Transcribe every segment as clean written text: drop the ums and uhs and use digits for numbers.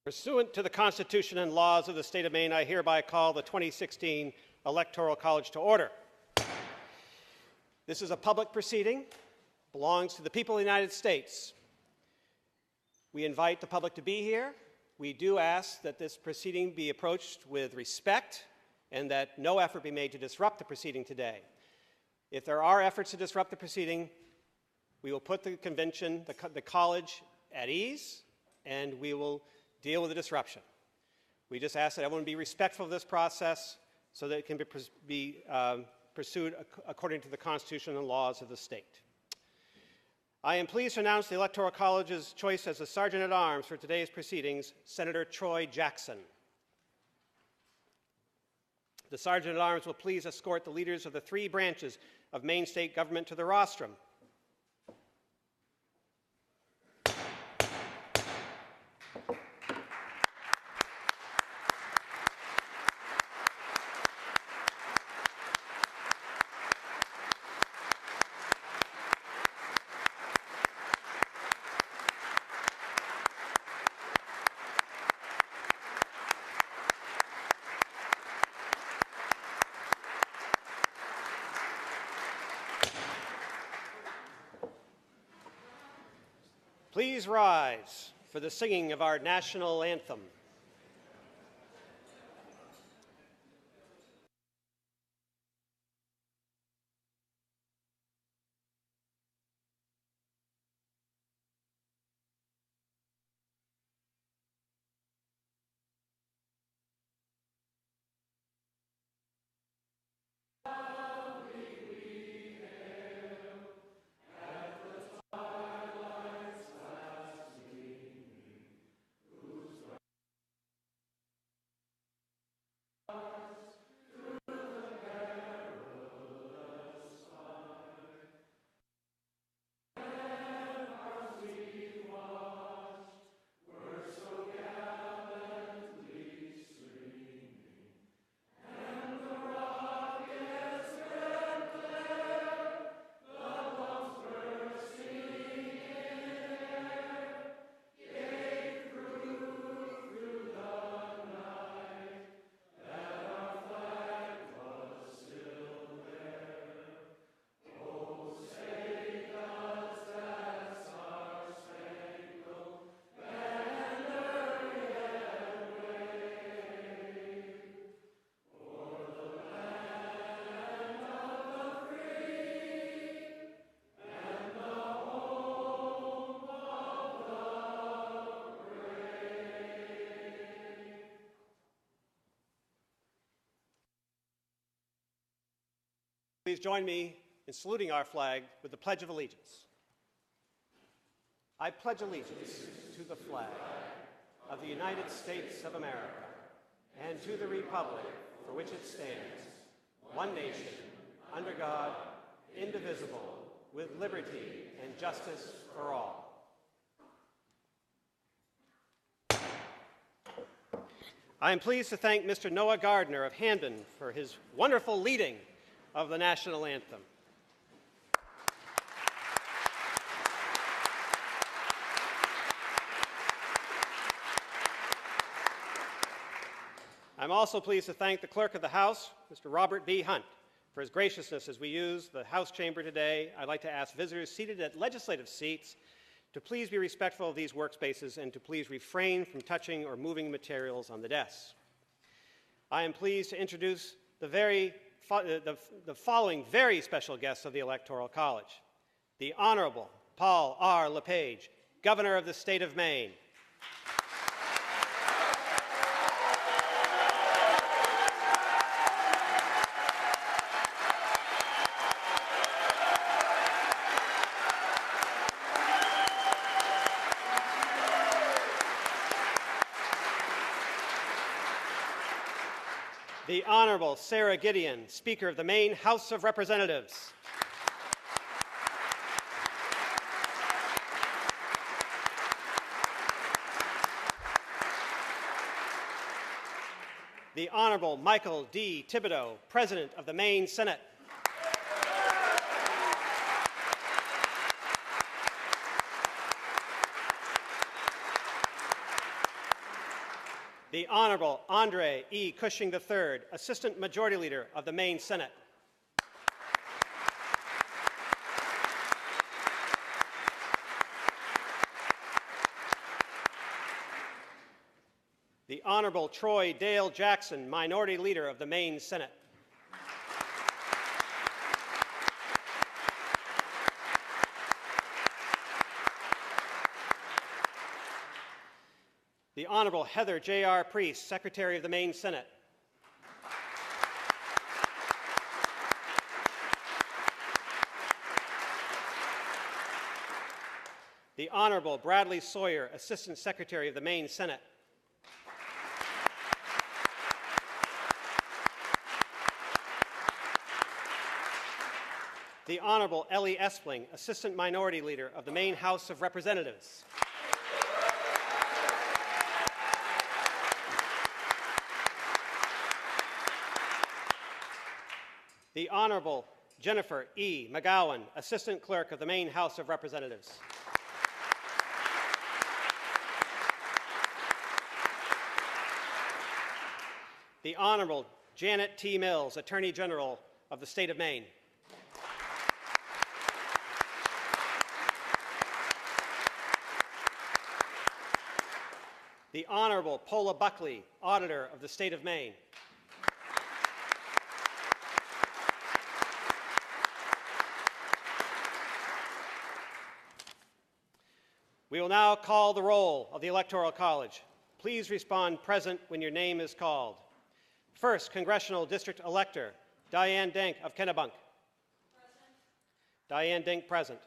Pursuant to the Constitution and laws of the state of Maine, I hereby call the 2016 Electoral College to order. This is a public proceeding, belongs to the people of the United States. We invite the public to be here. We do ask that this proceeding be approached with respect and that no effort be made to disrupt the proceeding today. If there are efforts to disrupt the proceeding, we will put the convention, the college at ease, and we will deal with the disruption. We just ask that everyone be respectful of this process so that it can be pursued according to the Constitution and laws of the state. I am pleased to announce the Electoral College's choice as the Sergeant-at-Arms for today's proceedings, Senator Troy Jackson. The Sergeant-at-Arms will please escort the leaders of the three branches of Maine state government to the rostrum. Please rise for the singing of our national anthem. Please join me in saluting our flag with the Pledge of Allegiance. I pledge allegiance to the flag of the United States of America and to the republic for which it stands, one nation, under God, indivisible, with liberty and justice for all. I am pleased to thank Mr. Noah Gardner of Hamden for his wonderful leading of the national anthem. I'm also pleased to thank the Clerk of the House, Mr. Robert B. Hunt, for his graciousness as we use the House chamber today. I'd like to ask visitors seated at legislative seats to please be respectful of these workspaces and to please refrain from touching or moving materials on the desks. I am pleased to introduce the following very special guests of the Electoral College. The Honorable Paul R. LePage, Governor of the State of Maine. The Honorable Sarah Gideon, Speaker of the Maine House of Representatives. The Honorable Michael D. Thibodeau, President of the Maine Senate. The Honorable Andre E. Cushing III, Assistant Majority Leader of the Maine Senate. The Honorable Troy Dale Jackson, Minority Leader of the Maine Senate. The Honorable Heather J.R. Priest, Secretary of the Maine Senate. The Honorable Bradley Sawyer, Assistant Secretary of the Maine Senate. The Honorable Ellie Espling, Assistant Minority Leader of the Maine House of Representatives. The Honorable Jennifer E. McGowan, Assistant Clerk of the Maine House of Representatives. The Honorable Janet T. Mills, Attorney General of the State of Maine. The Honorable Paula Buckley, Auditor of the State of Maine. We will now call the roll of the Electoral College. Please respond present when your name is called. First Congressional District Elector, Diane Denk of Kennebunk. Present. Diane Denk, present.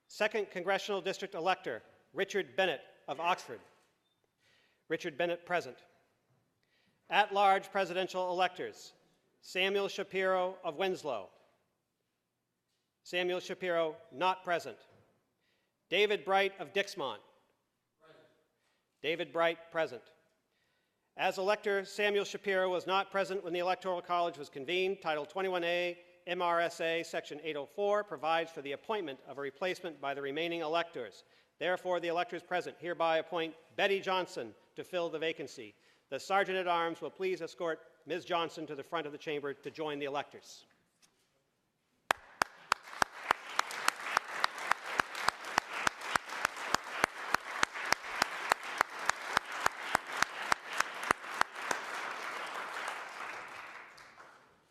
Second Congressional District Elector, Richard Bennett of Oxford. Richard Bennett, present. At-large presidential electors, Samuel Shapiro of Winslow. Samuel Shapiro, not present. David Bright of Dixmont. Present. David Bright, present. As elector, Samuel Shapiro was not present when the Electoral College was convened. Title 21A, MRSA, Section 804 provides for the appointment of a replacement by the remaining electors. Therefore, the electors present hereby appoint Betty Johnson to fill the vacancy. The Sergeant-at-Arms will please escort Ms. Johnson to the front of the chamber to join the electors.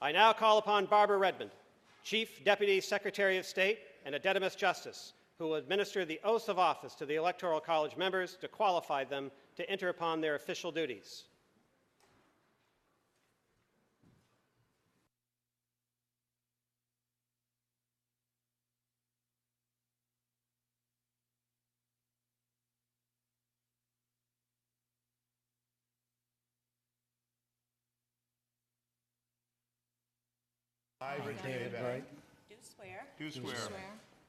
I now call upon Barbara Redmond, Chief Deputy Secretary of State and a Dedimus Justice, who will administer the oaths of office to the Electoral College members to qualify them to enter upon their official duties. I, David Bright, Do swear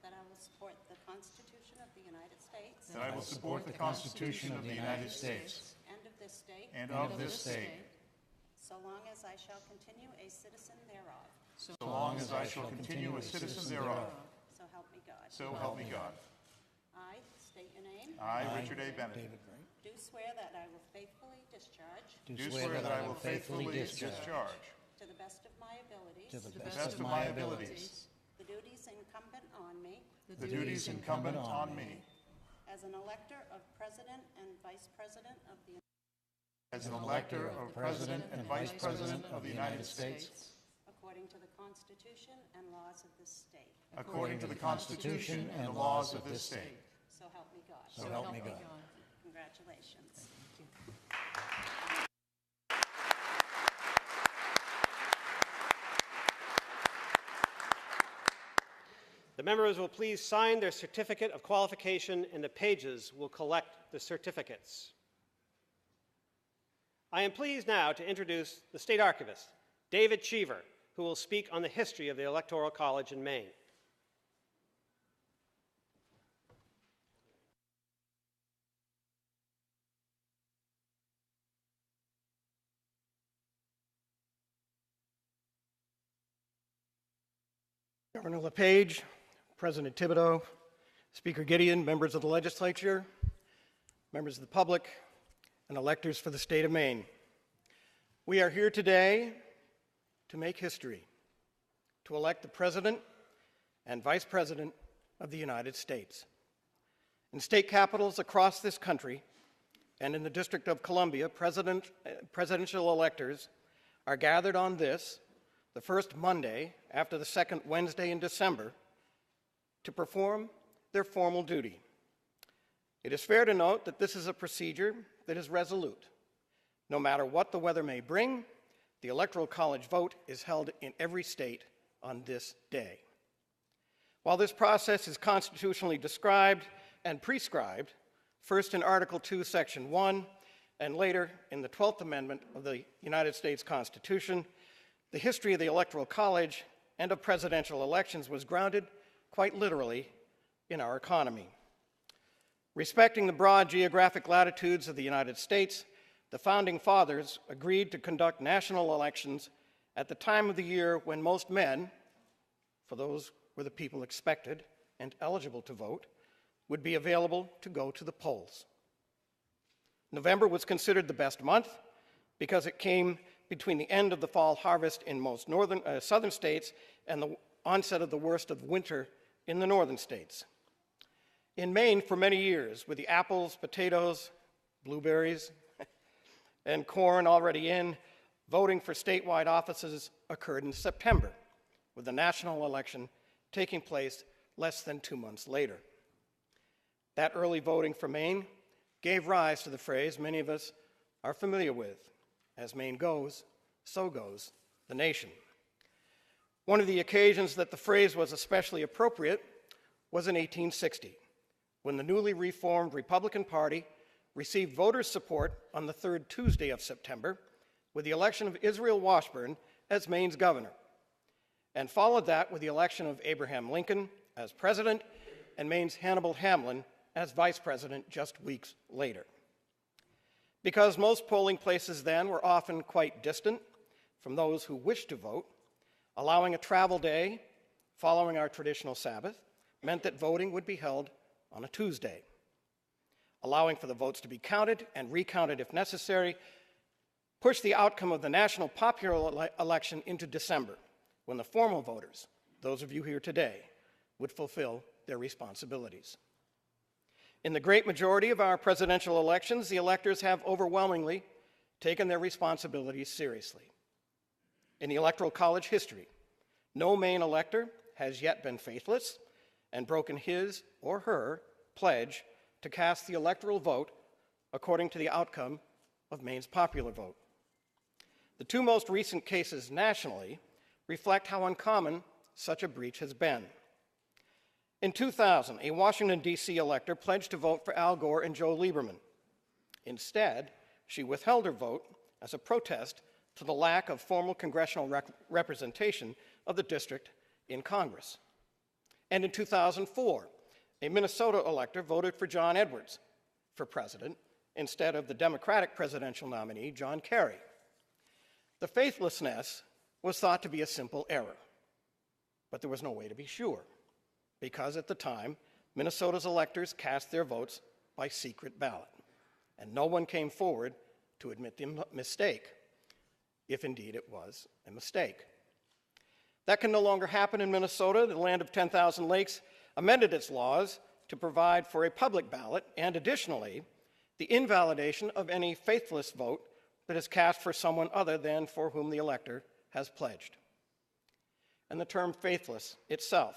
that I will support the Constitution of the United States that I will support the Constitution of the United States and of this state, so long as I shall continue a citizen thereof. so long as I shall continue a citizen thereof. So help me God. So help me God. I state your name. I, Richard A. Bennett, Do swear that I will faithfully discharge do swear that I will faithfully discharge to the best of my abilities to the best of my abilities the duties incumbent on me the duties incumbent on me as an elector of President and Vice President of the as an elector of President and Vice President of the United States, according to the Constitution and laws of this state. according to the Constitution and the laws of this state. So help me God. So help me God. Congratulations. The members will please sign their certificate of qualification, and the pages will collect the certificates. I am pleased now to introduce the State Archivist, David Cheever, who will speak on the history of the Electoral College in Maine. Governor LePage, President Thibodeau, Speaker Gideon, members of the legislature, members of the public, and electors for the state of Maine. We are here today to make history, to elect the President and Vice President of the United States. In state capitals across this country and in the District of Columbia, presidential electors are gathered on this, the first Monday after the second Wednesday in December, to perform their formal duty. It is fair to note that this is a procedure that is resolute. No matter what the weather may bring, the Electoral College vote is held in every state on this day. While this process is constitutionally described and prescribed, first in Article 2, Section 1, and later in the 12th Amendment of the United States Constitution, the history of the Electoral College and of presidential elections was grounded, quite literally, in our economy. Respecting the broad geographic latitudes of the United States, the Founding Fathers agreed to conduct national elections at the time of the year when most men, for those where the people expected and eligible to vote, would be available to go to the polls. November was considered the best month because it came between the end of the fall harvest in most southern states and the onset of the worst of winter in the northern states. In Maine, for many years, with the apples, potatoes, blueberries, and corn already in, voting for statewide offices occurred in September, with the national election taking place less than 2 months later. That early voting for Maine gave rise to the phrase many of us are familiar with, as Maine goes, so goes the nation. One of the occasions that the phrase was especially appropriate was in 1860, when the newly reformed Republican Party received voters' support on the third Tuesday of September with the election of Israel Washburn as Maine's governor, and followed that with the election of Abraham Lincoln as president and Maine's Hannibal Hamlin as vice president just weeks later. Because most polling places then were often quite distant from those who wished to vote, allowing a travel day following our traditional Sabbath meant that voting would be held on a Tuesday. Allowing for the votes to be counted and recounted if necessary pushed the outcome of the national popular election into December, when the formal voters, those of you here today, would fulfill their responsibilities. In the great majority of our presidential elections, the electors have overwhelmingly taken their responsibilities seriously. In the Electoral College history, no Maine elector has yet been faithless and broken his or her pledge to cast the electoral vote according to the outcome of Maine's popular vote. The two most recent cases nationally reflect how uncommon such a breach has been. In 2000, a Washington, D.C. elector pledged to vote for Al Gore and Joe Lieberman. Instead, she withheld her vote as a protest to the lack of formal congressional representation of the district in Congress. And in 2004, a Minnesota elector voted for John Edwards for president instead of the Democratic presidential nominee, John Kerry. The faithlessness was thought to be a simple error, but there was no way to be sure, because at the time, Minnesota's electors cast their votes by secret ballot, and no one came forward to admit the mistake, if indeed it was a mistake. That can no longer happen in Minnesota. The land of 10,000 lakes amended its laws to provide for a public ballot and, additionally, the invalidation of any faithless vote that is cast for someone other than for whom the elector has pledged. And the term faithless itself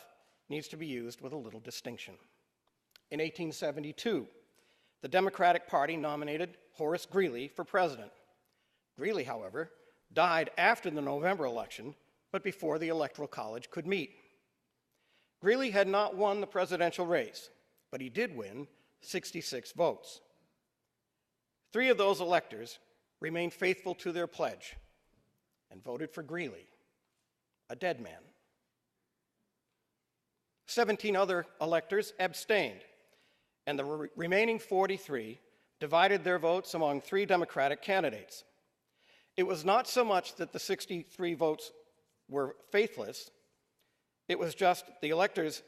needs to be used with a little distinction. In 1872, the Democratic Party nominated Horace Greeley for president. Greeley, however, died after the November election, but before the Electoral College could meet. Greeley had not won the presidential race, but he did win 66 votes. 3 of those electors remained faithful to their pledge and voted for Greeley, a dead man. 17 other electors abstained, and the remaining 43 divided their votes among 3 Democratic candidates. It was not so much that the 63 votes were faithless, it was just the electors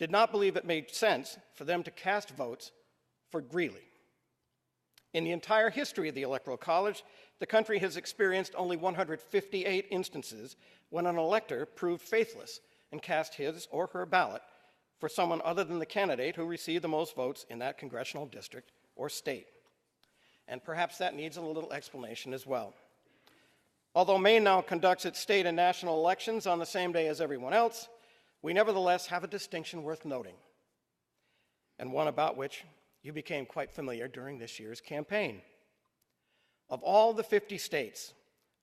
did not believe it made sense for them to cast votes for Greeley. In the entire history of the Electoral College, the country has experienced only 158 instances when an elector proved faithless and cast his or her ballot for someone other than the candidate who received the most votes in that congressional district or state. And perhaps that needs a little explanation as well. Although Maine now conducts its state and national elections on the same day as everyone else, we nevertheless have a distinction worth noting, and one about which you became quite familiar during this year's campaign. Of all the 50 states,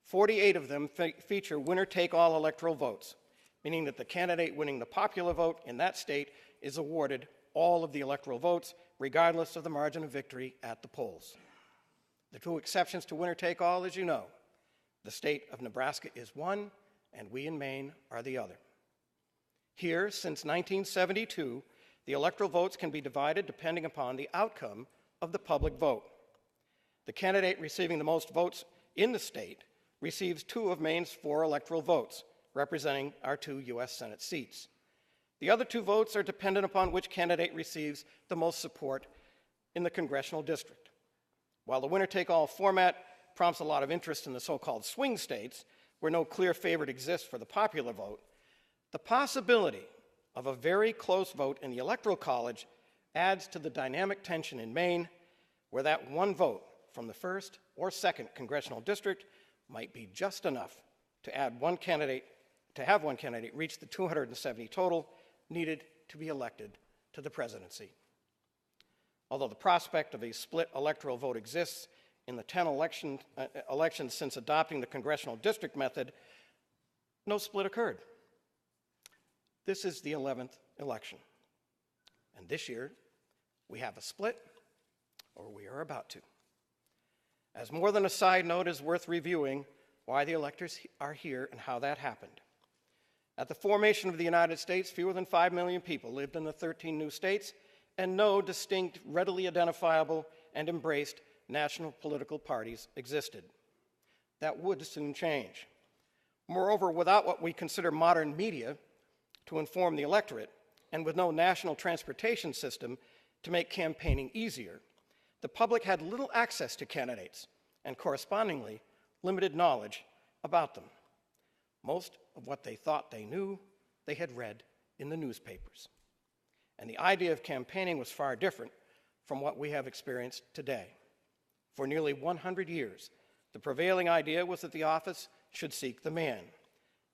48 of them feature winner-take-all electoral votes, meaning that the candidate winning the popular vote in that state is awarded all of the electoral votes, regardless of the margin of victory at the polls. The two exceptions to winner-take-all, as you know, the state of Nebraska is one, and we in Maine are the other. Here, since 1972, the electoral votes can be divided depending upon the outcome of the public vote. The candidate receiving the most votes in the state receives 2 of Maine's 4 electoral votes, representing our 2 U.S. Senate seats. The other 2 votes are dependent upon which candidate receives the most support in the congressional district. While the winner-take-all format prompts a lot of interest in the so-called swing states, where no clear favorite exists for the popular vote, the possibility of a very close vote in the Electoral College adds to the dynamic tension in Maine, where that one vote from the 1st or 2nd congressional district might be just enough to have one candidate reach the 270 total needed to be elected to the presidency. Although the prospect of a split electoral vote exists in the 10 elections since adopting the congressional district method, no split occurred. This is the 11th election. And this year, we have a split, or we are about to. As more than a side note, is worth reviewing why the electors are here and how that happened. At the formation of the United States, fewer than 5 million people lived in the 13 new states, and no distinct, readily identifiable, and embraced national political parties existed. That would soon change. Moreover, without what we consider modern media to inform the electorate, and with no national transportation system to make campaigning easier, the public had little access to candidates and correspondingly limited knowledge about them. Most of what they thought they knew, they had read in the newspapers. And the idea of campaigning was far different from what we have experienced today. For nearly 100 years, the prevailing idea was that the office should seek the man,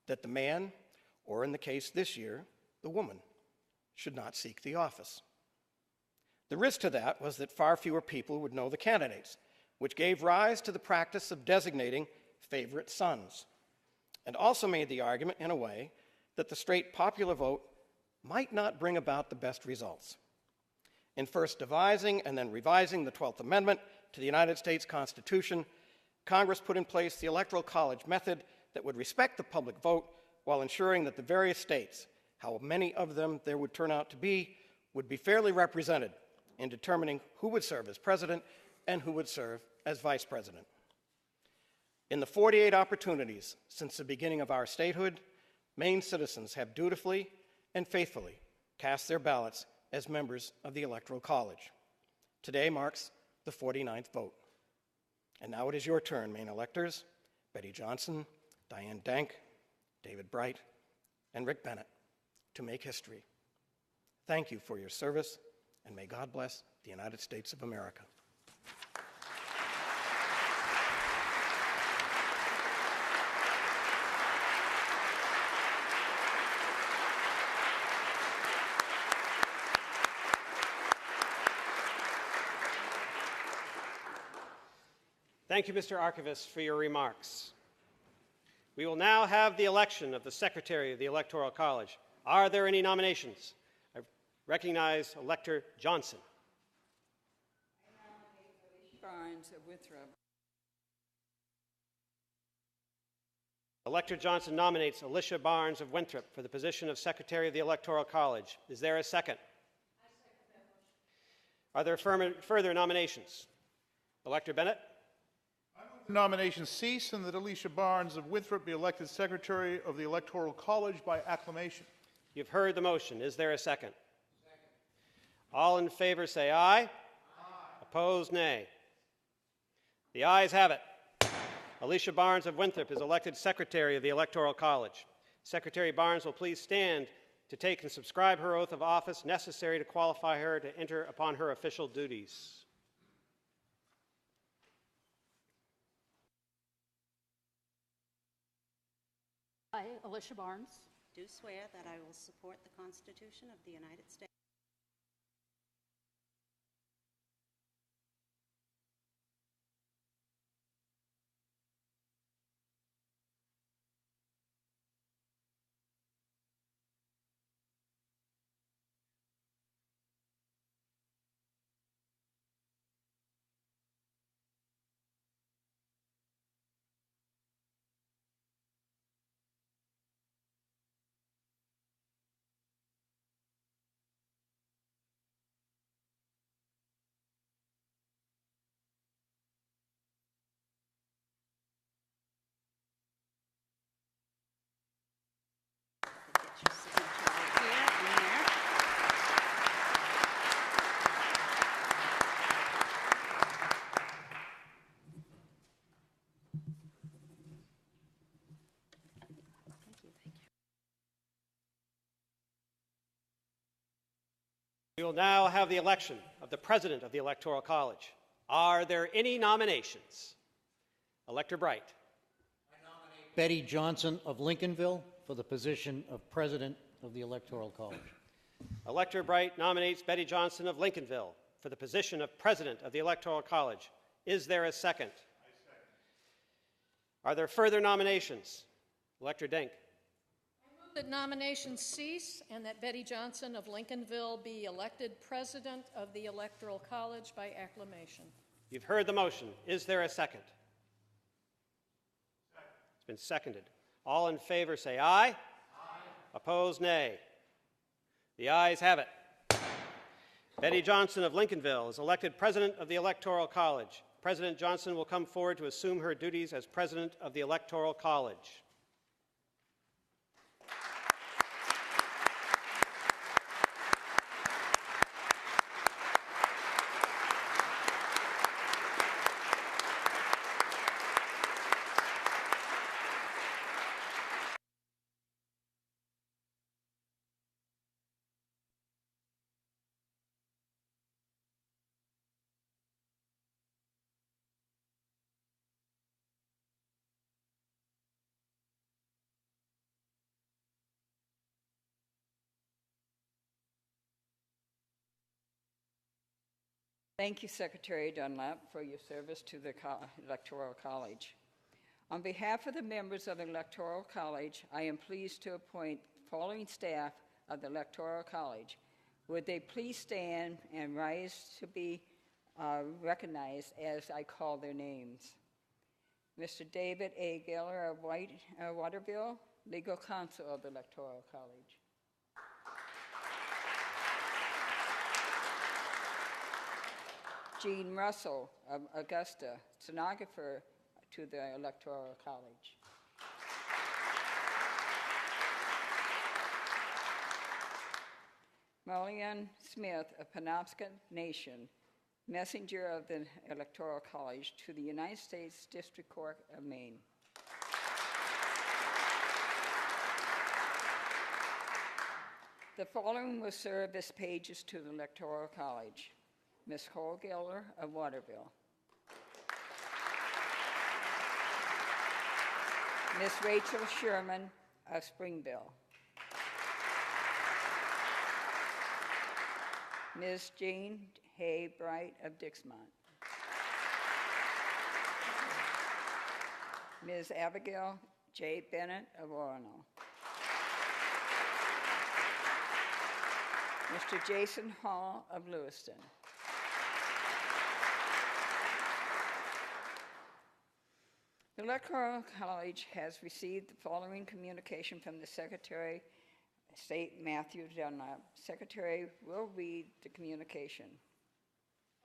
that the man, or in the case this year, the woman, should not seek the office. The risk to that was that far fewer people would know the candidates, which gave rise to the practice of designating favorite sons, and also made the argument, in a way, that the straight popular vote might not bring about the best results. In first devising and then revising the 12th Amendment to the United States Constitution, Congress put in place the Electoral College method that would respect the public vote while ensuring that the various states, how many of them there would turn out to be, would be fairly represented in determining who would serve as president and who would serve as vice president. In the 48 opportunities since the beginning of our statehood, Maine citizens have dutifully and faithfully cast their ballots as members of the Electoral College. Today marks the 49th vote. And now it is your turn, Maine electors, Betty Johnson, Diane Dank, David Bright, and Rick Bennett, to make history. Thank you for your service, and may God bless the United States of America. Thank you, Mr. Archivist, for your remarks. We will now have the election of the Secretary of the Electoral College. Are there any nominations? I recognize Elector Johnson. I nominate Barnes of Winthrop. Elector Johnson nominates Alicia Barnes of Winthrop for the position of Secretary of the Electoral College. Is there a second? I second that motion. Are there further nominations? Elector Bennett? The nominations cease and that Alicia Barnes of Winthrop be elected Secretary of the Electoral College by acclamation. You've heard the motion. Is there a second? Second. All in favor say aye. Aye. Opposed, nay. The ayes have it. Alicia Barnes of Winthrop is elected Secretary of the Electoral College. Secretary Barnes will please stand to take and subscribe her oath of office necessary to qualify her to enter upon her official duties. I, Alicia Barnes, do swear that I will support the Constitution of the United States Get your signature right here and there. Thank you, thank you. We will now have the election of the President of the Electoral College. Are there any nominations? Elector Bright. Betty Johnson of Lincolnville for the position of President of the Electoral College. Elector Bright nominates Betty Johnson of Lincolnville for the position of President of the Electoral College. Is there a second? I second. Are there further nominations? Elector Denk. That nominations cease and that Betty Johnson of Lincolnville be elected President of the Electoral College by acclamation. You've heard the motion. Is there a second? Second. It's been seconded. All in favor say aye. Aye. Opposed, nay. The ayes have it. Betty Johnson of Lincolnville is elected President of the Electoral College. President Johnson will come forward to assume her duties as President of the Electoral College. Thank you, Secretary Dunlap, for your service to the Electoral College. On behalf of the members of the Electoral College, I am pleased to appoint the following staff of the Electoral College. Would they please stand and rise to be recognized as I call their names? Mr. David A. Geller of Waterville, Legal Counsel of the Electoral College. Jean Russell of Augusta, stenographer to the Electoral College. Marianne Smith of Penobscot Nation, messenger of the Electoral College to the United States District Court of Maine. The following will serve as pages to the Electoral College. Ms. Cole Geller of Waterville. Ms. Rachel Sherman of Springville. Ms. Jean Hay Bright of Dixmont. Ms. Abigail J. Bennett of Orono. Mr. Jason Hall of Lewiston. The Electoral College has received the following communication from the Secretary of State Matthew Dunlap. Secretary will read the communication.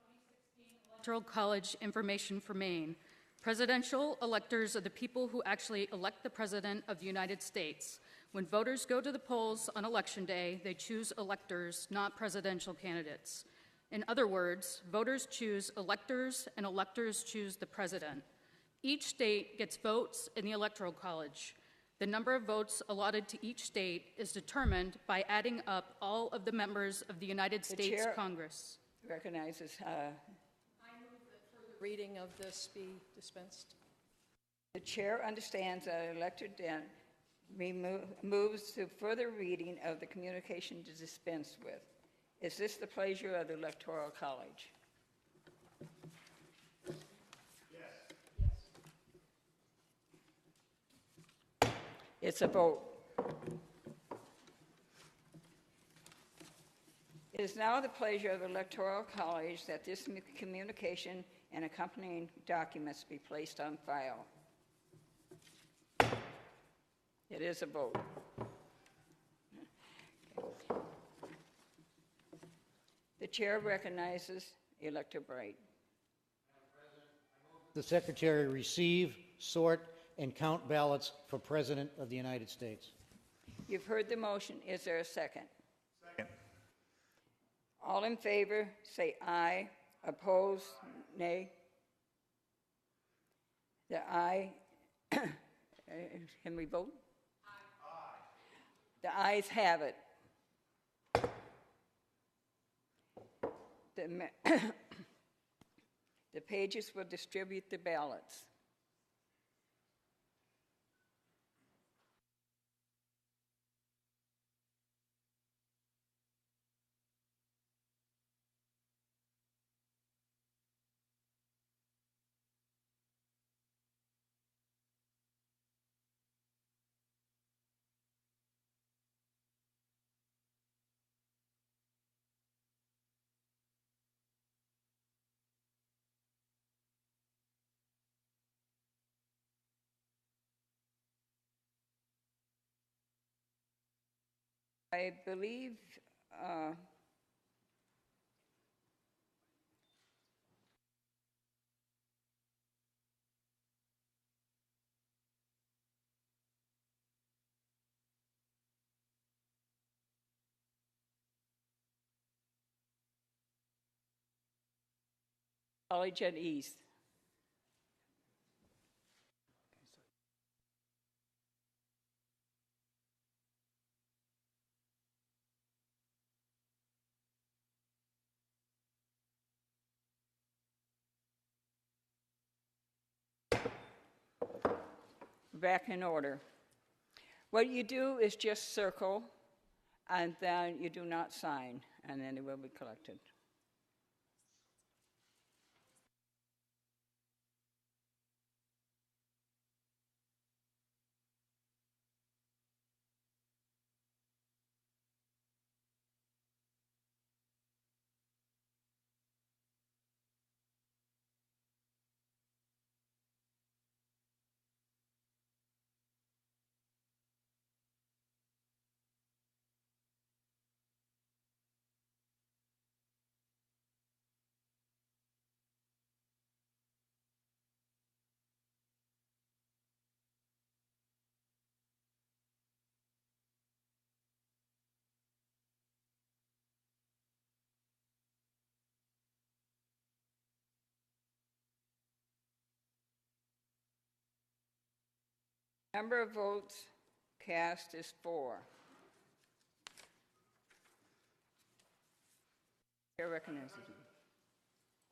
2016 Electoral College information for Maine. Presidential electors are the people who actually elect the President of the United States. When voters go to the polls on Election Day, they choose electors, not presidential candidates. In other words, voters choose electors and electors choose the president. Each state gets votes in the Electoral College. The number of votes allotted to each state is determined by adding up all of the members of the United States chair Congress. Recognizes, Reading of this be dispensed. the chair understands that elected moves to further reading of the communication to dispense with. Is this the pleasure of the Electoral College? It's a vote. It is now the pleasure of the Electoral College that this communication and accompanying documents be placed on file. It is a vote. The chair recognizes Elector Bright. The Secretary receive, sort, and count ballots for President of the United States. You've heard the motion. Is there a second? Second. All in favor, say aye. Opposed, nay. The aye. Can we vote? Aye. The ayes have it. The pages will distribute the ballots. I believe College at East. Back in order. What you do is just circle, and then you do not sign, and then it will be collected. Number of votes cast is 4. Chair recognizes you.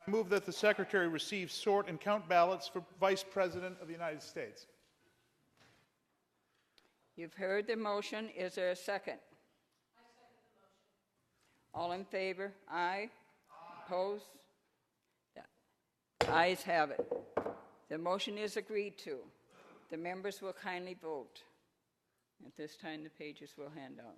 I move that the Secretary receive, sort, and count ballots for Vice President of the United States. You've heard the motion. Is there a second? I second the motion. All in favor? Aye. Opposed? The ayes have it. The motion is agreed to. The members will kindly vote. At this time, the pages will hand out.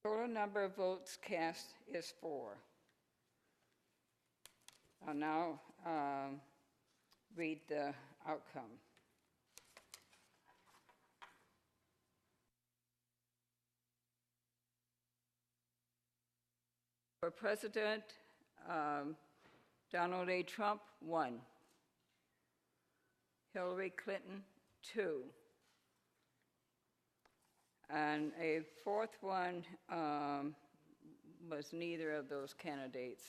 Total number of votes cast is 4. I'll now read the outcome. For President, Donald A. Trump, 1. Hillary Clinton, 2. And a fourth one was neither of those candidates.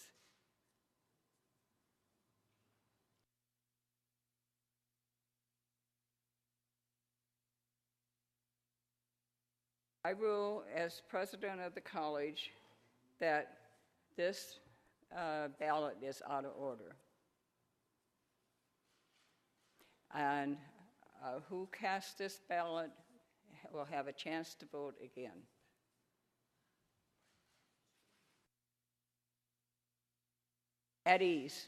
I rule as president of the college that this ballot is out of order. And who cast this ballot will have a chance to vote again. At ease.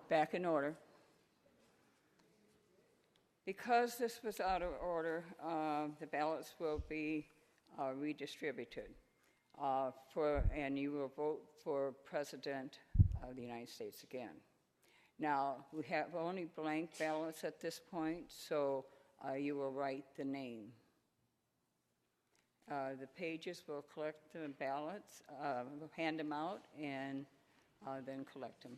Back in order. Because this was out of order, the ballots will be redistributed, and you will vote for President of the United States again. Now, we have only blank ballots at this point, so you will write the name. The pages will collect the ballots, hand them out, and then collect them.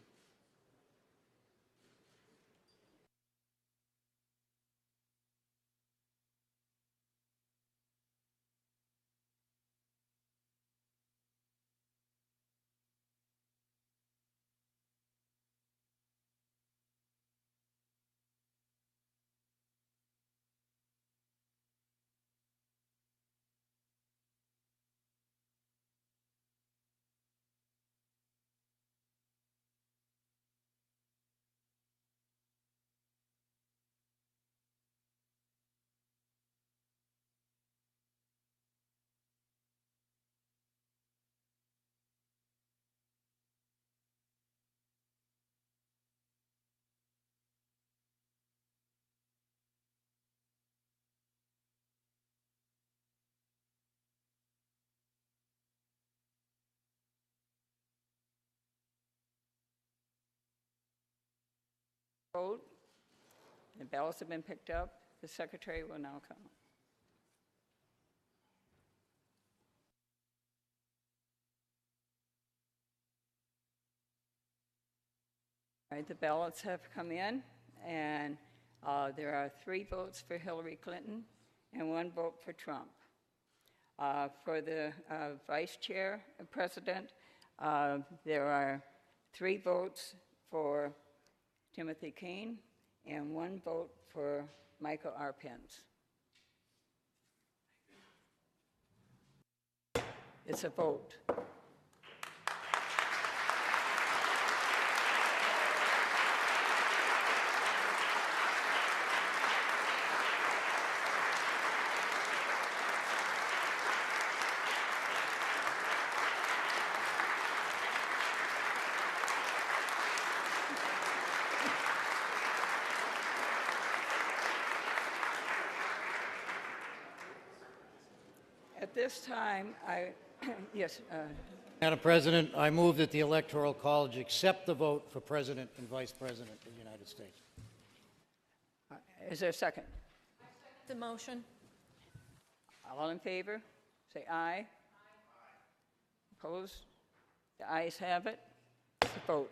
Vote. The ballots have been picked up. The secretary will now come. All right, the ballots have come in, and there are 3 votes for Hillary Clinton and 1 vote for Trump. For the vice chair and president, there are 3 votes for Timothy Kane and 1 vote for Michael R. Pence. It's a vote. At this time, yes, Madam President, I move that the Electoral College accept the vote for President and Vice President of the United States. is there a second? The motion. All in favor, say aye. Opposed? The ayes have it. Vote.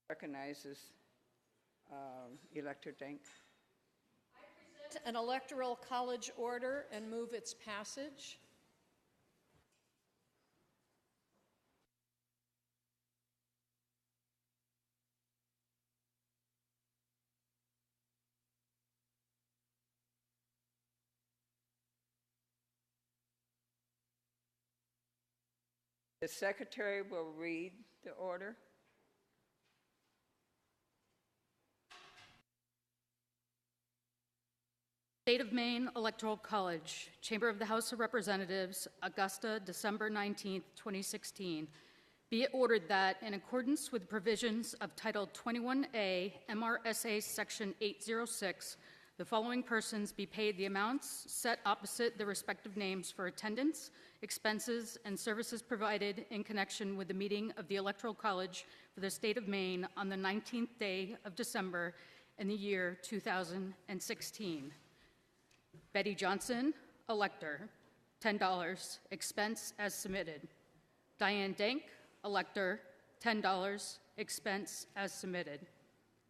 Recognizes Elector Denk. An electoral college order and move its passage. The secretary will read the order. State of Maine Electoral College, Chamber of the House of Representatives, Augusta, December 19, 2016. Be it ordered that, in accordance with provisions of Title 21A, MRSA Section 806, the following persons be paid the amounts set opposite the respective names for attendance, expenses, and services provided in connection with the meeting of the Electoral College for the state of Maine on the 19th day of December in the year 2016. Betty Johnson, elector, $10, expense as submitted. Diane Denk, elector, $10, expense as submitted.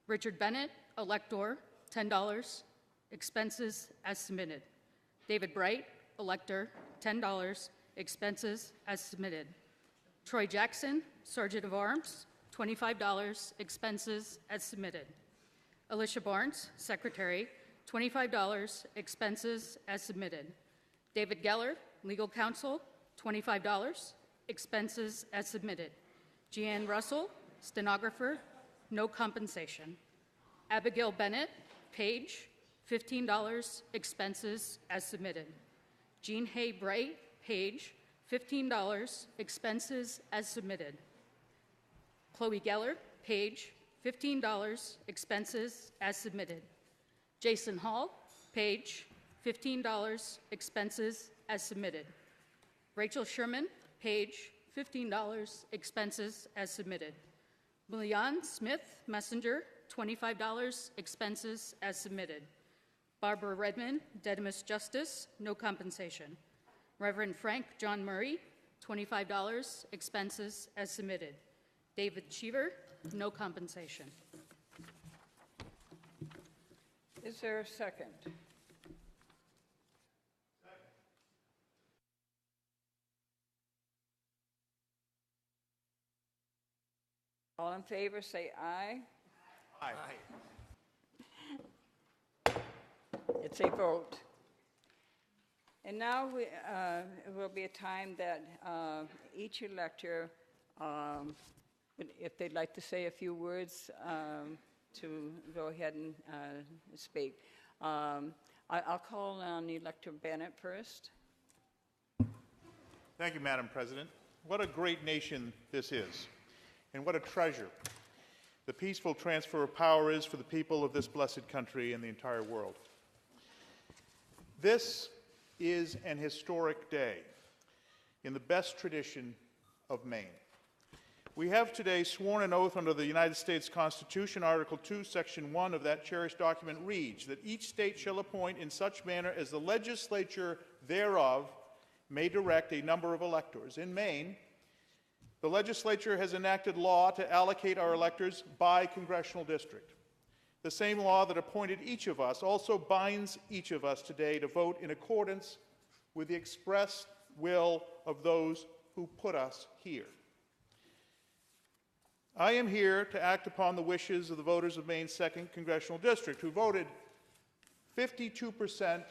Richard Bennett, elector, $10, expenses as submitted. David Bright, elector, $10, expenses as submitted. Troy Jackson, Sergeant of Arms, $25, expenses as submitted. Alicia Barnes, Secretary, $25, expenses as submitted. David Geller, Legal Counsel, $25, expenses as submitted. Jeanne Russell, Stenographer, no compensation. Abigail Bennett, Page, $15, expenses as submitted. Jean Hay Bright, Page, $15, expenses as submitted. Chloe Geller, Page, $15, expenses as submitted. Jason Hall, Page, $15, expenses as submitted. Rachel Sherman, Page, $15, expenses as submitted. Milian Smith, Messenger, $25, expenses as submitted. Barbara Redmond, Dedimus Justice, no compensation. Reverend Frank John Murray, $25, expenses as submitted. David Cheever, no compensation. Is there a second? All in favor, say aye. Aye. It's a vote. And now it will be a time that each elector, if they'd like to say a few words, to go ahead and speak. I'll call on Elector Bennett first. Thank you, Madam President. What a great nation this is, and what a treasure the peaceful transfer of power is for the people of this blessed country and the entire world. This is an historic day in the best tradition of Maine. We have today sworn an oath under the United States Constitution. Article 2, Section 1 of that cherished document reads that each state shall appoint in such manner as the legislature thereof may direct a number of electors. In Maine, the legislature has enacted law to allocate our electors by congressional district. The same law that appointed each of us also binds each of us today to vote in accordance with the express will of those who put us here. I am here to act upon the wishes of the voters of Maine's 2nd Congressional District, who voted 52%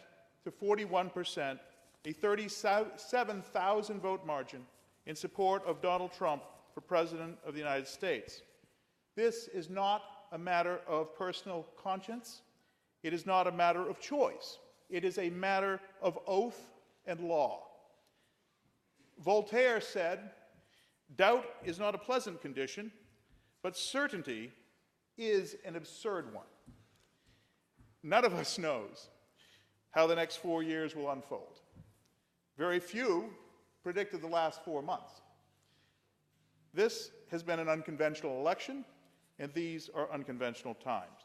to 41%, a 37,000 vote margin in support of Donald Trump for President of the United States. This is not a matter of personal conscience. It is not a matter of choice. It is a matter of oath and law. Voltaire said, "Doubt is not a pleasant condition, but certainty is an absurd one." None of us knows how the next 4 years will unfold. Very few predicted the last 4 months. This has been an unconventional election, and these are unconventional times.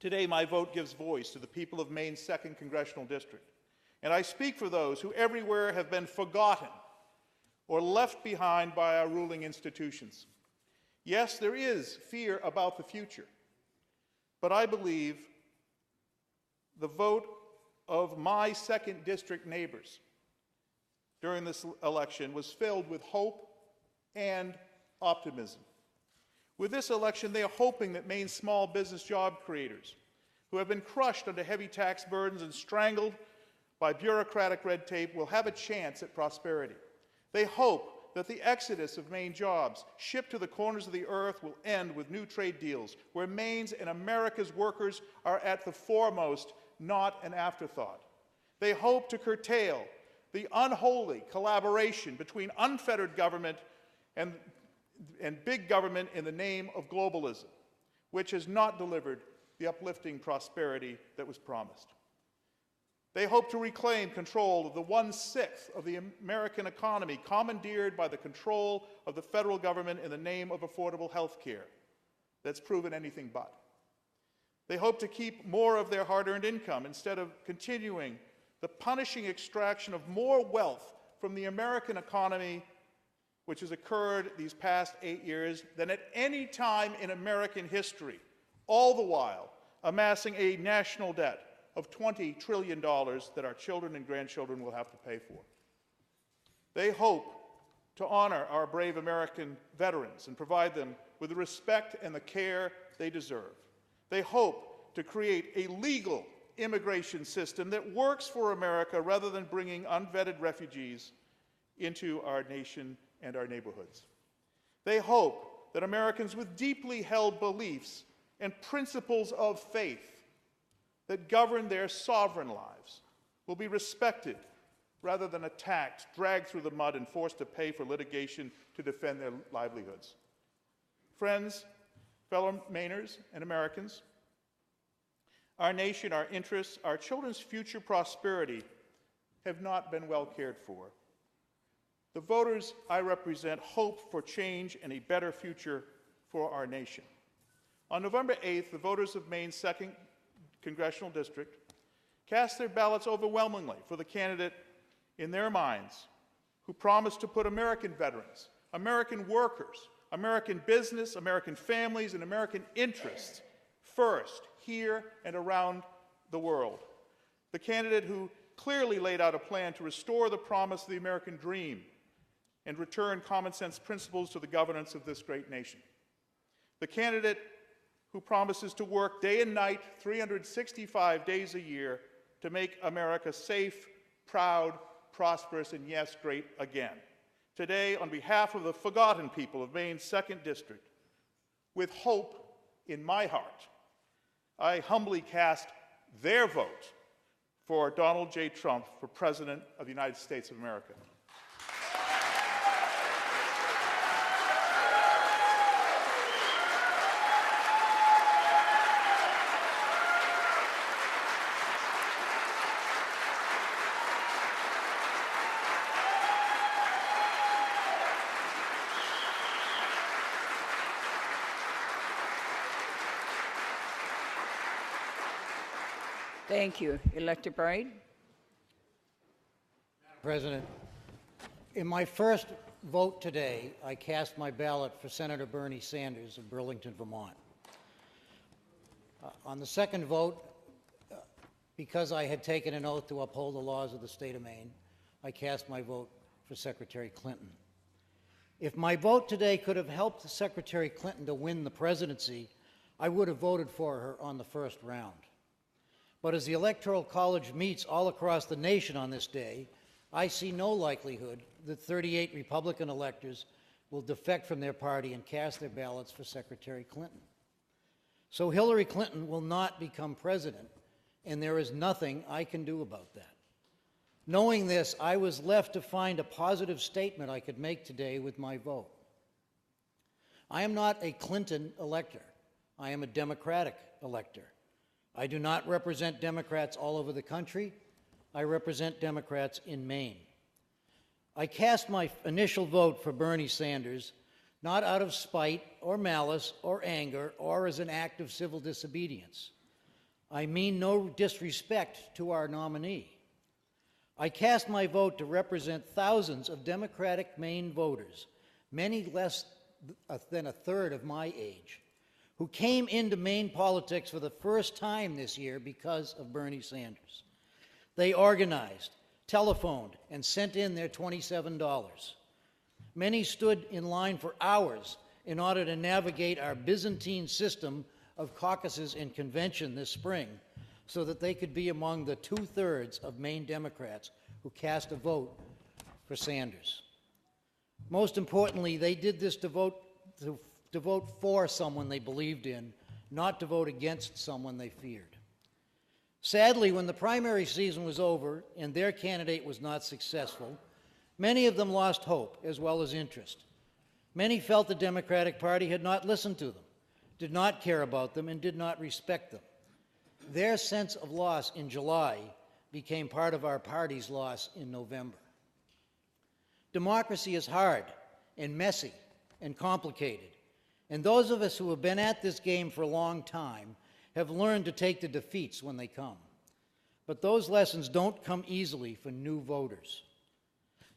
Today, my vote gives voice to the people of Maine's 2nd Congressional District, and I speak for those who everywhere have been forgotten or left behind by our ruling institutions. Yes, there is fear about the future, but I believe the vote of my 2nd District neighbors during this election was filled with hope and optimism. With this election, they are hoping that Maine's small business job creators, who have been crushed under heavy tax burdens and strangled by bureaucratic red tape, will have a chance at prosperity. They hope that the exodus of Maine jobs shipped to the corners of the earth will end with new trade deals, where Maine's and America's workers are at the foremost, not an afterthought. They hope to curtail the unholy collaboration between unfettered government and big government in the name of globalism, which has not delivered the uplifting prosperity that was promised. They hope to reclaim control of the 1/6 of the American economy commandeered by the control of the federal government in the name of affordable health care that's proven anything but. They hope to keep more of their hard-earned income instead of continuing the punishing extraction of more wealth from the American economy, which has occurred these past 8 years, than at any time in American history, all the while amassing a national debt of $20 trillion that our children and grandchildren will have to pay for. They hope to honor our brave American veterans and provide them with the respect and the care they deserve. They hope to create a legal immigration system that works for America rather than bringing unvetted refugees into our nation and our neighborhoods. They hope that Americans with deeply held beliefs and principles of faith that govern their sovereign lives will be respected rather than attacked, dragged through the mud, and forced to pay for litigation to defend their livelihoods. Friends, fellow Mainers and Americans, our nation, our interests, our children's future prosperity have not been well cared for. The voters I represent hope for change and a better future for our nation. On November 8th, the voters of Maine's 2nd Congressional District cast their ballots overwhelmingly for the candidate in their minds who promised to put American veterans, American workers, American business, American families, and American interests first here and around the world. The candidate who clearly laid out a plan to restore the promise of the American dream and return common sense principles to the governance of this great nation. The candidate who promises to work day and night, 365 days a year, to make America safe, proud, prosperous, and yes, great again. Today, on behalf of the forgotten people of Maine's 2nd District, with hope in my heart, I humbly cast their vote for Donald J. Trump for President of the United States of America. Thank you. Elector Bright. President, in my first vote today, I cast my ballot for Senator Bernie Sanders of Burlington, Vermont. On the second vote, because I had taken an oath to uphold the laws of the state of Maine, I cast my vote for Secretary Clinton. If my vote today could have helped Secretary Clinton to win the presidency, I would have voted for her on the first round. But as the Electoral College meets all across the nation on this day, I see no likelihood that 38 Republican electors will defect from their party and cast their ballots for Secretary Clinton. So Hillary Clinton will not become president, and there is nothing I can do about that. Knowing this, I was left to find a positive statement I could make today with my vote. I am not a Clinton elector. I am a Democratic elector. I do not represent Democrats all over the country. I represent Democrats in Maine. I cast my initial vote for Bernie Sanders not out of spite or malice or anger or as an act of civil disobedience. I mean no disrespect to our nominee. I cast my vote to represent thousands of Democratic Maine voters, many less than a third of my age, who came into Maine politics for the first time this year because of Bernie Sanders. They organized, telephoned, and sent in their $27. Many stood in line for hours in order to navigate our Byzantine system of caucuses and convention this spring so that they could be among the 2/3 of Maine Democrats who cast a vote for Sanders. Most importantly, they did this to vote for someone they believed in, not to vote against someone they feared. Sadly, when the primary season was over and their candidate was not successful, many of them lost hope as well as interest. Many felt the Democratic Party had not listened to them, did not care about them, and did not respect them. Their sense of loss in July became part of our party's loss in November. Democracy is hard and messy and complicated, and those of us who have been at this game for a long time have learned to take the defeats when they come. But those lessons don't come easily for new voters.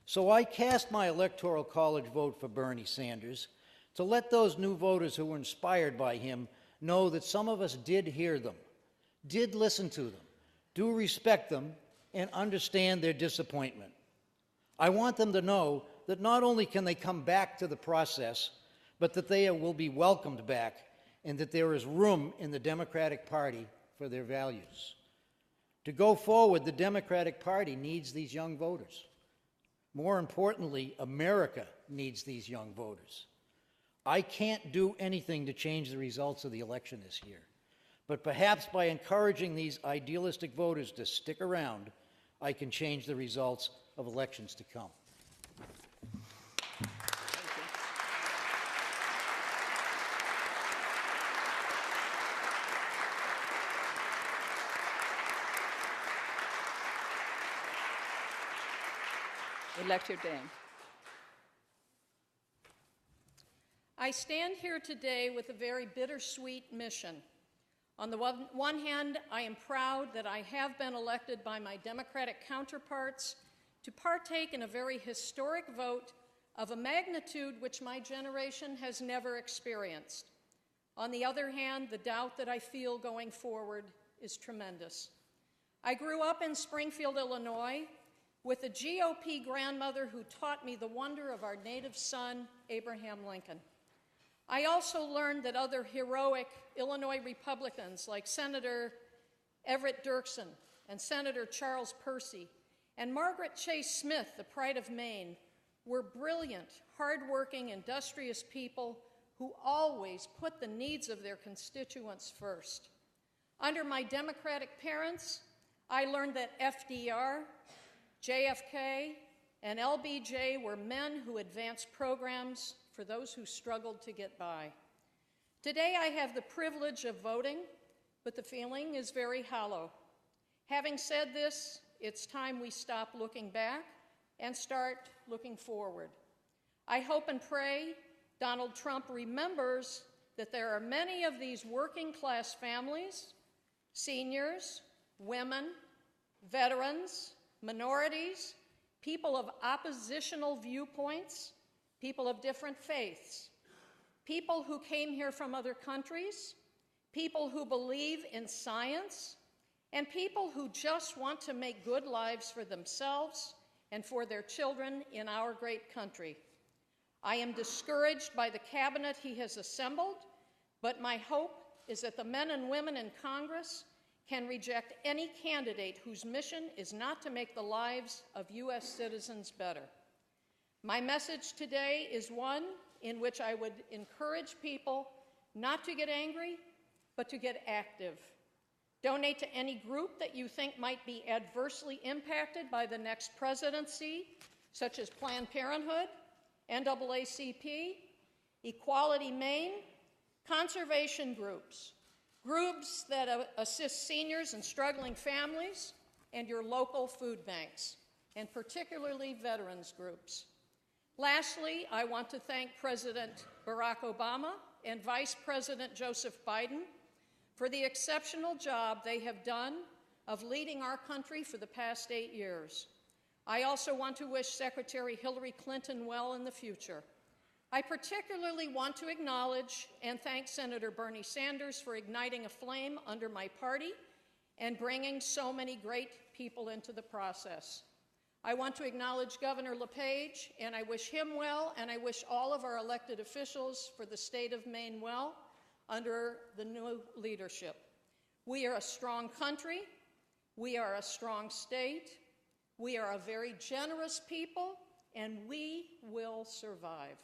So I cast my Electoral College vote for Bernie Sanders to let those new voters who were inspired by him know that some of us did hear them, did listen to them, do respect them, and understand their disappointment. I want them to know that not only can they come back to the process, but that they will be welcomed back and that there is room in the Democratic Party for their values. To go forward, the Democratic Party needs these young voters. More importantly, America needs these young voters. I can't do anything to change the results of the election this year, but perhaps by encouraging these idealistic voters to stick around, I can change the results of elections to come. Elector Dan. I stand here today with a very bittersweet mission. On the one hand, I am proud that I have been elected by my Democratic counterparts to partake in a very historic vote of a magnitude which my generation has never experienced. On the other hand, the doubt that I feel going forward is tremendous. I grew up in Springfield, Illinois, with a GOP grandmother who taught me the wonder of our native son, Abraham Lincoln. I also learned that other heroic Illinois Republicans like Senator Everett Dirksen and Senator Charles Percy and Margaret Chase Smith, the pride of Maine, were brilliant, hardworking, industrious people who always put the needs of their constituents first. Under my Democratic parents, I learned that FDR, JFK, and LBJ were men who advanced programs for those who struggled to get by. Today I have the privilege of voting, but the feeling is very hollow. Having said this, it's time we stop looking back and start looking forward. I hope and pray Donald Trump remembers that there are many of these working class families, seniors, women, veterans, minorities, people of oppositional viewpoints, people of different faiths, people who came here from other countries, people who believe in science, and people who just want to make good lives for themselves and for their children in our great country. I am discouraged by the cabinet he has assembled, but my hope is that the men and women in Congress can reject any candidate whose mission is not to make the lives of U.S. citizens better. My message today is one in which I would encourage people not to get angry, but to get active. Donate to any group that you think might be adversely impacted by the next presidency, such as Planned Parenthood, NAACP, Equality Maine, conservation groups, groups that assist seniors and struggling families, and your local food banks, and particularly veterans groups. Lastly, I want to thank President Barack Obama and Vice President Joseph Biden for the exceptional job they have done of leading our country for the past 8 years. I also want to wish Secretary Hillary Clinton well in the future. I particularly want to acknowledge and thank Senator Bernie Sanders for igniting a flame under my party and bringing so many great people into the process. I want to acknowledge Governor LePage, and I wish him well, and I wish all of our elected officials for the state of Maine well under the new leadership. We are a strong country. We are a strong state. We are a very generous people, and we will survive.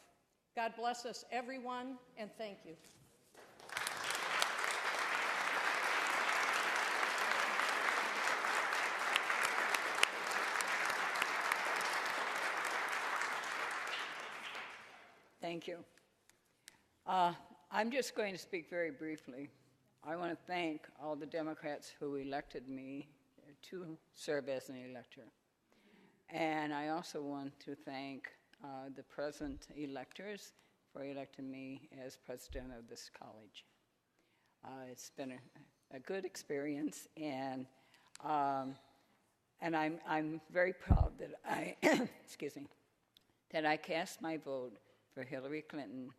God bless us, everyone, and thank you. Thank you. I'm just going to speak very briefly. I want to thank all the Democrats who elected me to serve as an elector. And I also want to thank the present electors for electing me as president of this college. It's been a good experience, and I'm very proud that I, excuse me, that I cast my vote for Hillary Clinton,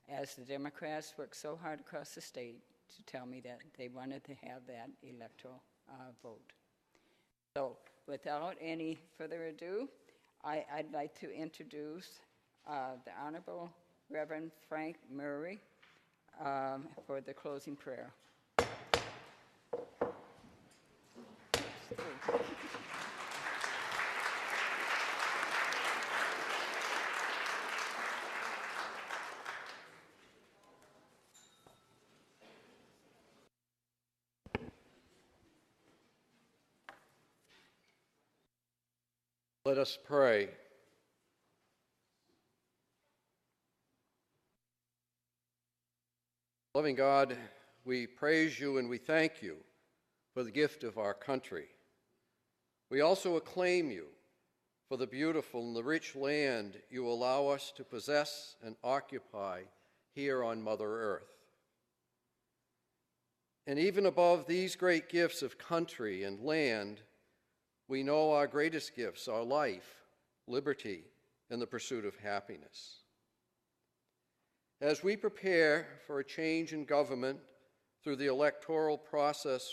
as the Democrats worked so hard across the state to tell me that they wanted to have that electoral vote. So without any further ado, I'd like to introduce the Honorable Reverend Frank Murray for the closing prayer. Let us pray. Loving God, we praise you and we thank you for the gift of our country. We also acclaim you for the beautiful and the rich land you allow us to possess and occupy here on Mother Earth. And even above these great gifts of country and land, we know our greatest gifts are life, liberty, and the pursuit of happiness. As we prepare for a change in government through the electoral process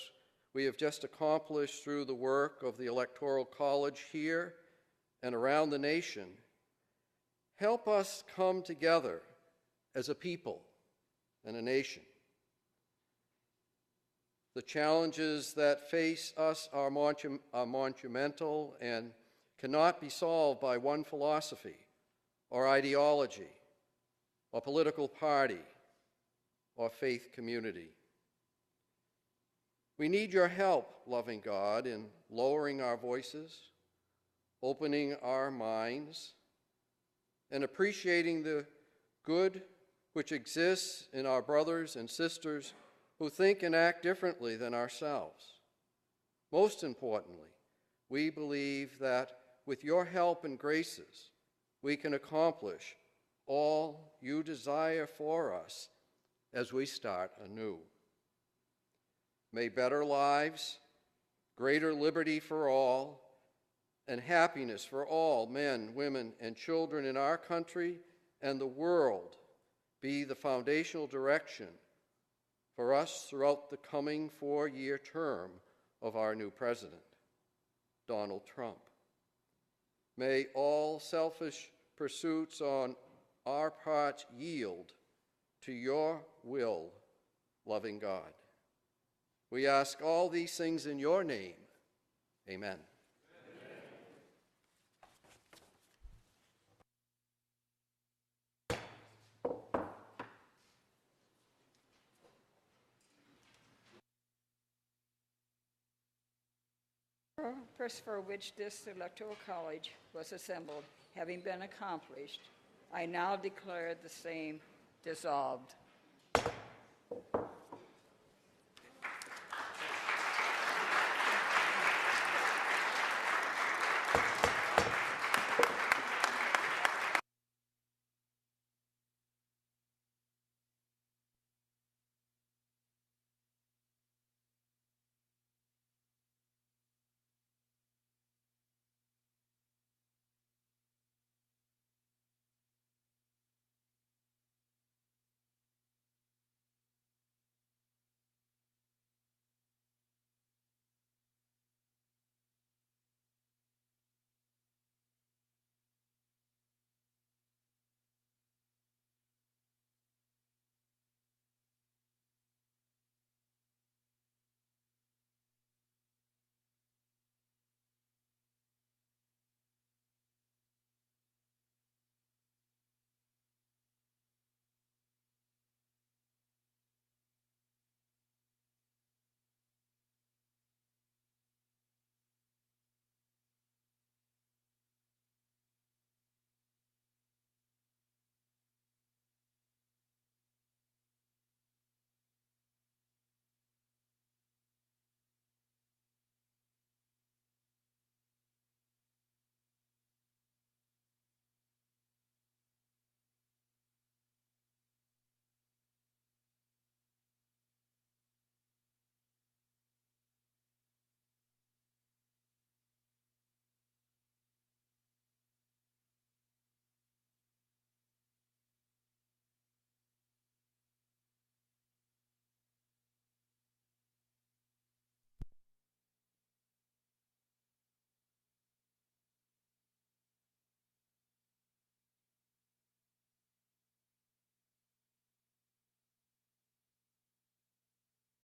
we have just accomplished through the work of the Electoral College here and around the nation, help us come together as a people and a nation. The challenges that face us are monumental and cannot be solved by one philosophy or ideology or political party or faith community. We need your help, loving God, in lowering our voices, opening our minds, and appreciating the good which exists in our brothers and sisters who think and act differently than ourselves. Most importantly, we believe that with your help and graces, we can accomplish all you desire for us as we start anew. May better lives, greater liberty for all, and happiness for all men, women, and children in our country and the world be the foundational direction for us throughout the coming 4-year term of our new president, Donald Trump. May all selfish pursuits on our part yield to your will, loving God. We ask all these things in your name. Amen. purpose for which this Electoral College was assembled having been accomplished, I now declare the same dissolved.